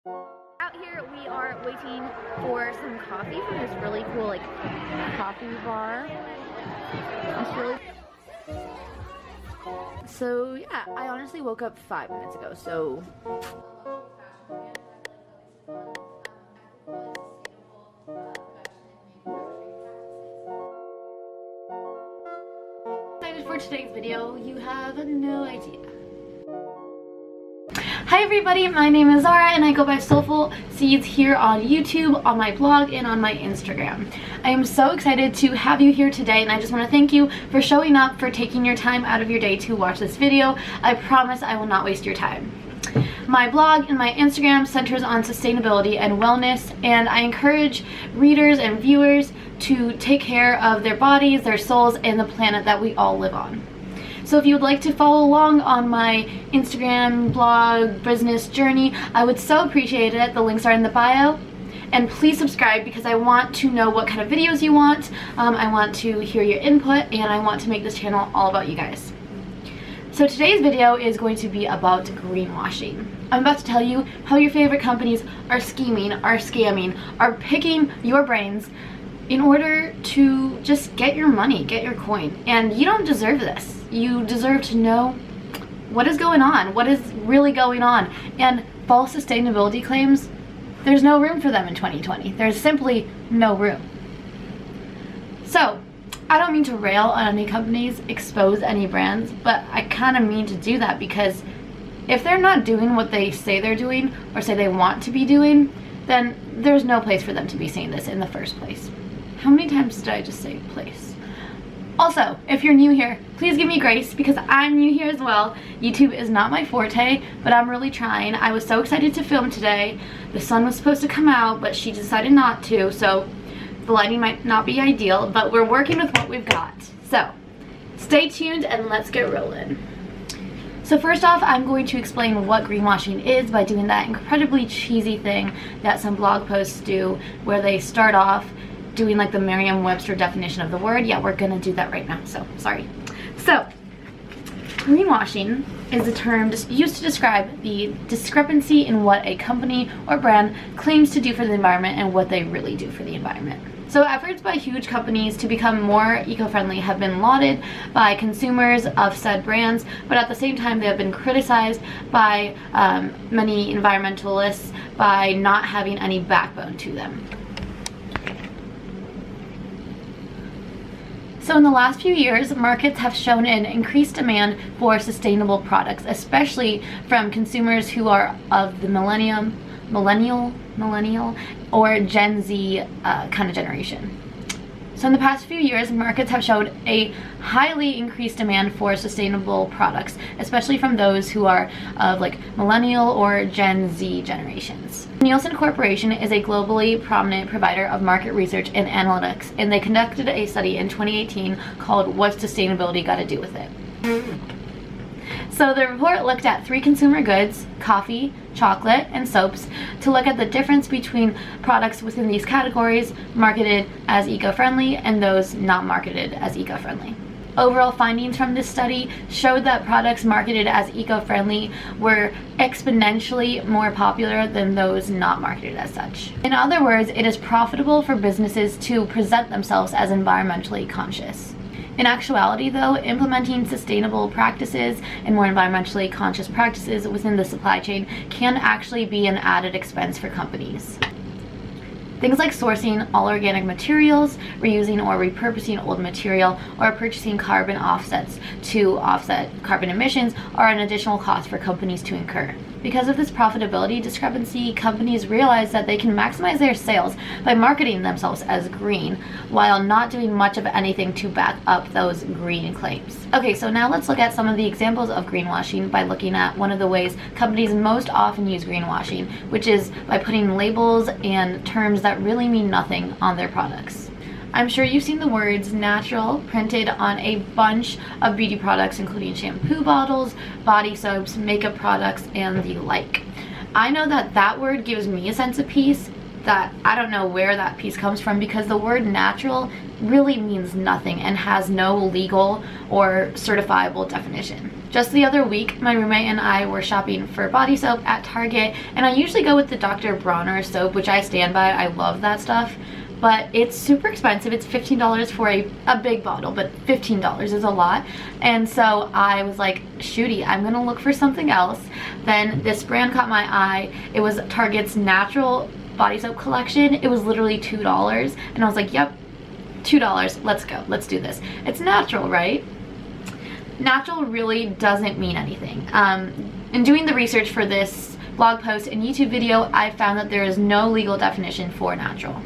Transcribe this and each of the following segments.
Out here we are waiting for some coffee from this really cool like coffee bar. It's really so yeah, I honestly woke up 5 minutes ago, so excited for today's video, you have no idea. Hi everybody, my name is Zara and I go by Soulful Seeds here on YouTube, on my blog, and on my Instagram. I am so excited to have you here today, and I just want to thank you for showing up, for taking your time out of your day to watch this video. I promise I will not waste your time. My blog and my Instagram centers on sustainability and wellness, and I encourage readers and viewers to take care of their bodies, their souls, and the planet that we all live on. So if you would like to follow along on my Instagram, blog, business journey, I would so appreciate it. The links are in the bio. And please subscribe because I want to know what kind of videos you want. I want to hear your input, and I want to make this channel all about you guys. So today's video is going to be about greenwashing. I'm about to tell you how your favorite companies are scheming, are scamming, are picking your brains in order to just get your money, get your coin. And you don't deserve this. You deserve to know what is going on, what is really going on. And false sustainability claims, there's no room for them in 2020. There's simply no room. So, I don't mean to rail on any companies, expose any brands, but I kind of mean to do that because if they're not doing what they say they're doing or say they want to be doing, then there's no place for them to be saying this in the first place. How many times did I just say place? Also, if you're new here, please give me grace because I'm new here as well. YouTube is not my forte, but I'm really trying. I was so excited to film today. The sun was supposed to come out, but she decided not to, so the lighting might not be ideal, but we're working with what we've got. So, stay tuned and let's get rolling. So first off, I'm going to explain what greenwashing is by doing that incredibly cheesy thing that some blog posts do where they start off doing like the Merriam-Webster definition of the word. Yeah, we're gonna do that right now, so sorry. So, greenwashing is a term used to describe the discrepancy in what a company or brand claims to do for the environment and what they really do for the environment. So efforts by huge companies to become more eco-friendly have been lauded by consumers of said brands, but at the same time they have been criticized by many environmentalists by not having any backbone to them. So in the last few years, markets have shown an increased demand for sustainable products, especially from consumers who are of the millennial, or Gen Z kind of generation. So in the past few years, markets have showed a highly increased demand for sustainable products, especially from those who are of like millennial or Gen Z generations. Nielsen Corporation is a globally prominent provider of market research and analytics, and they conducted a study in 2018 called What's Sustainability Got to Do with It? So the report looked at 3 consumer goods, coffee, chocolate, and soaps, to look at the difference between products within these categories marketed as eco-friendly and those not marketed as eco-friendly. Overall findings from this study showed that products marketed as eco-friendly were exponentially more popular than those not marketed as such. In other words, it is profitable for businesses to present themselves as environmentally conscious. In actuality, though, implementing sustainable practices and more environmentally conscious practices within the supply chain can actually be an added expense for companies. Things like sourcing all organic materials, reusing or repurposing old material, or purchasing carbon offsets to offset carbon emissions are an additional cost for companies to incur. Because of this profitability discrepancy, companies realize that they can maximize their sales by marketing themselves as green while not doing much of anything to back up those green claims. Okay, so now let's look at some of the examples of greenwashing by looking at one of the ways companies most often use greenwashing, which is by putting labels and terms that really mean nothing on their products. I'm sure you've seen the words natural printed on a bunch of beauty products, including shampoo bottles, body soaps, makeup products, and the like. I know that that word gives me a sense of peace, that I don't know where that piece comes from, because the word natural really means nothing and has no legal or certifiable definition. Just the other week, my roommate and I were shopping for body soap at Target, and I usually go with the Dr. Bronner soap, which I stand by. I love that stuff, but it's super expensive. It's $15 for a big bottle, but $15 is a lot. And so I was like, shooty, I'm gonna look for something else. Then this brand caught my eye. It was Target's natural body soap collection. It was literally $2, and I was like, yep, $2, let's go, let's do this. It's natural, right? Natural really doesn't mean anything. In doing the research for this blog post and YouTube video, I found that there is no legal definition for natural.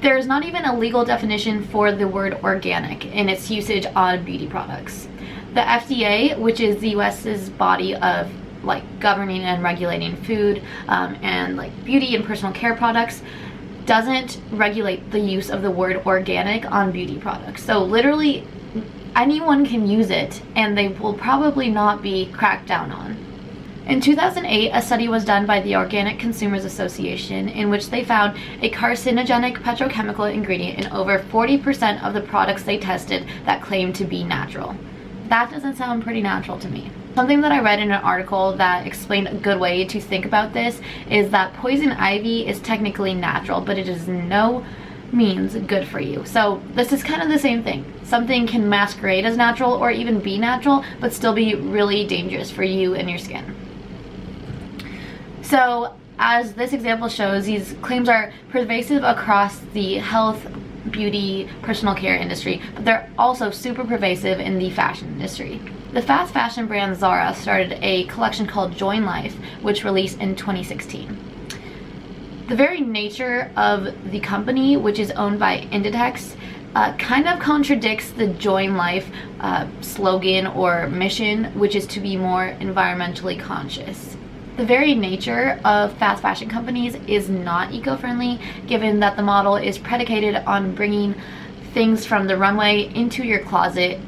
There is not even a legal definition for the word organic in its usage on beauty products. The FDA, which is the US's body of like governing and regulating food and like beauty and personal care products, doesn't regulate the use of the word organic on beauty products. So literally anyone can use it, and they will probably not be cracked down on. In 2008, a study was done by the Organic Consumers Association in which they found a carcinogenic petrochemical ingredient in over 40% of the products they tested that claimed to be natural. That doesn't sound pretty natural to me. Something that I read in an article that explained a good way to think about this is that poison ivy is technically natural, but it is no means good for you. So this is kind of the same thing. Something can masquerade as natural or even be natural, but still be really dangerous for you and your skin. So as this example shows, these claims are pervasive across the health, beauty, personal care industry, but they're also super pervasive in the fashion industry. The fast fashion brand Zara started a collection called Join Life, which released in 2016. The very nature of the company, which is owned by Inditex, kind of contradicts the Join Life slogan or mission, which is to be more environmentally conscious. The very nature of fast fashion companies is not eco-friendly, given that the model is predicated on bringing things from the runway into your closet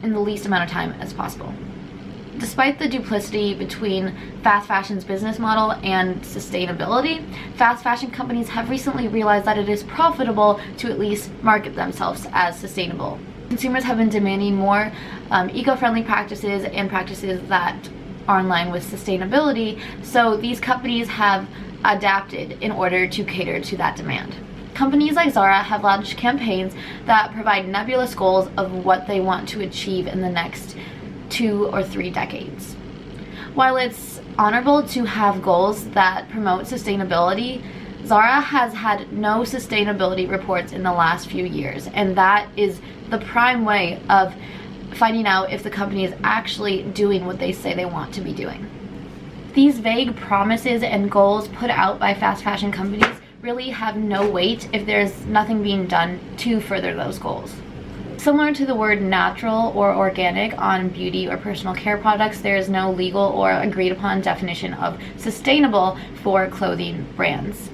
in the least amount of time as possible. Despite the duplicity between fast fashion's business model and sustainability, fast fashion companies have recently realized that it is profitable to at least market themselves as sustainable. Consumers have been demanding more eco-friendly practices and practices that are in line with sustainability, so these companies have adapted in order to cater to that demand. Companies like Zara have launched campaigns that provide nebulous goals of what they want to achieve in the next 2 or 3 decades. While it's honorable to have goals that promote sustainability, Zara has had no sustainability reports in the last few years, and that is the prime way of finding out if the company is actually doing what they say they want to be doing. These vague promises and goals put out by fast fashion companies really have no weight if there's nothing being done to further those goals. Similar to the word natural or organic on beauty or personal care products, there is no legal or agreed upon definition of sustainable for clothing brands.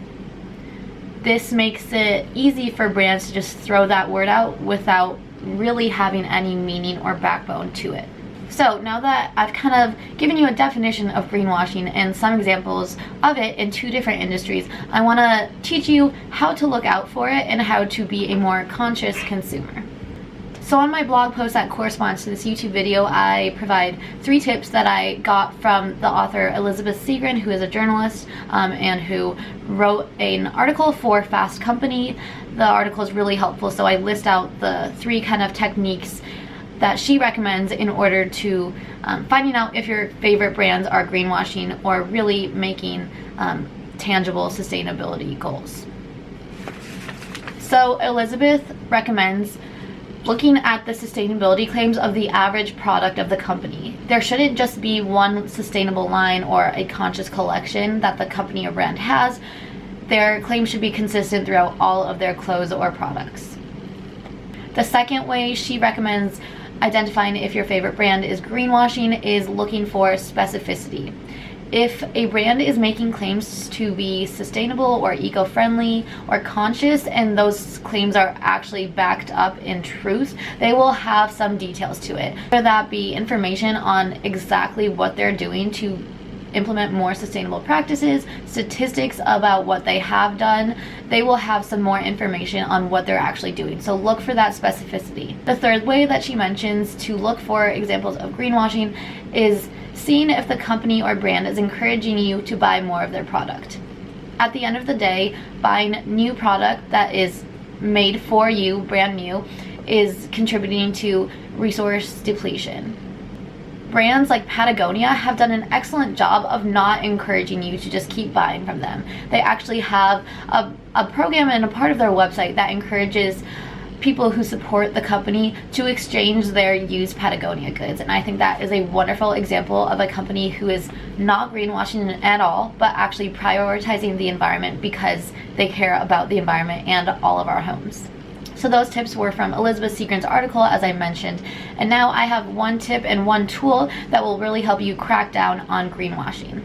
This makes it easy for brands to just throw that word out without really having any meaning or backbone to it. So now that I've kind of given you a definition of greenwashing and some examples of it in 2 different industries, I want to teach you how to look out for it and how to be a more conscious consumer. So on my blog post that corresponds to this YouTube video, I provide 3 tips that I got from the author Elizabeth Segrin, who is a journalist and who wrote an article for Fast Company. The article is really helpful, so I list out the 3 kind of techniques that she recommends in order to finding out if your favorite brands are greenwashing or really making tangible sustainability goals. So Elizabeth recommends looking at the sustainability claims of the average product of the company. There shouldn't just be one sustainable line or a conscious collection that the company or brand has. Their claims should be consistent throughout all of their clothes or products. The second way she recommends identifying if your favorite brand is greenwashing is looking for specificity. If a brand is making claims to be sustainable or eco-friendly or conscious, and those claims are actually backed up in truth, they will have some details to it. Whether that be information on exactly what they're doing to implement more sustainable practices, statistics about what they have done. They will have some more information on what they're actually doing. So look for that specificity. The third way that she mentions to look for examples of greenwashing is seeing if the company or brand is encouraging you to buy more of their product. At the end of the day, buying new product that is made for you, brand new, is contributing to resource depletion. Brands like Patagonia have done an excellent job of not encouraging you to just keep buying from them. They actually have a program and a part of their website that encourages people who support the company to exchange their used Patagonia goods, and I think that is a wonderful example of a company who is not greenwashing at all, but actually prioritizing the environment because they care about the environment and all of our homes. So those tips were from Elizabeth Segren's article, as I mentioned, and now I have one tip and one tool that will really help you crack down on greenwashing.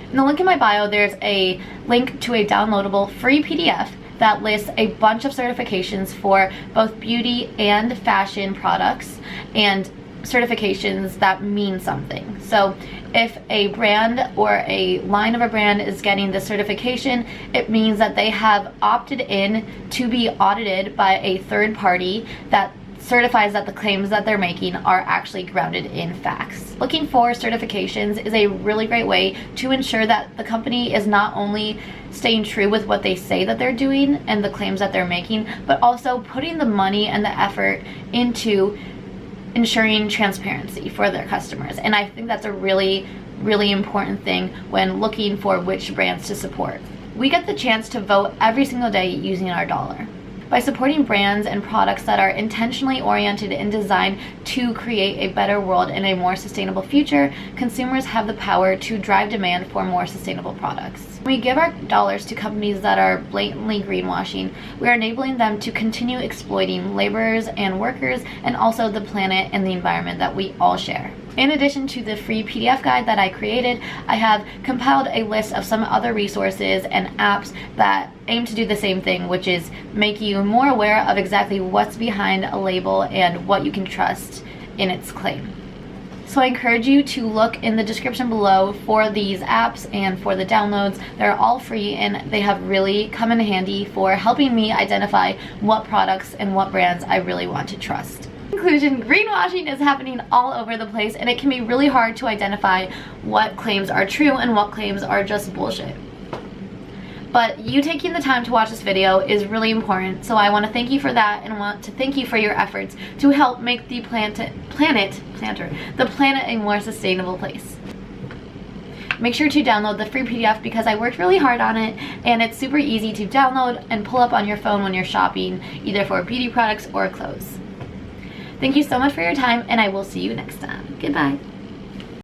In the link in my bio, there's a link to a downloadable free PDF that lists a bunch of certifications for both beauty and fashion products, and certifications that mean something. So if a brand or a line of a brand is getting the certification, it means that they have opted in to be audited by a third party that certifies that the claims that they're making are actually grounded in facts. Looking for certifications is a really great way to ensure that the company is not only staying true with what they say that they're doing and the claims that they're making, but also putting the money and the effort into ensuring transparency for their customers. And I think that's a really important thing when looking for which brands to support. We get the chance to vote every single day using our dollar. By supporting brands and products that are intentionally oriented and designed to create a better world and a more sustainable future, consumers have the power to drive demand for more sustainable products. When we give our dollars to companies that are blatantly greenwashing, we are enabling them to continue exploiting laborers and workers, and also the planet and the environment that we all share. In addition to the free PDF guide that I created, I have compiled a list of some other resources and apps that aim to do the same thing, which is make you more aware of exactly what's behind a label and what you can trust in its claim. So I encourage you to look in the description below for these apps and for the downloads. They're all free and they have really come in handy for helping me identify what products and what brands I really want to trust. In conclusion, greenwashing is happening all over the place, and it can be really hard to identify what claims are true and what claims are just bullshit. But you taking the time to watch this video is really important, so I want to thank you for that, and want to thank you for your efforts to help make the planet a more sustainable place. Make sure to download the free PDF because I worked really hard on it, and it's super easy to download and pull up on your phone when you're shopping, either for beauty products or clothes. Thank you so much for your time, and I will see you next time. Goodbye.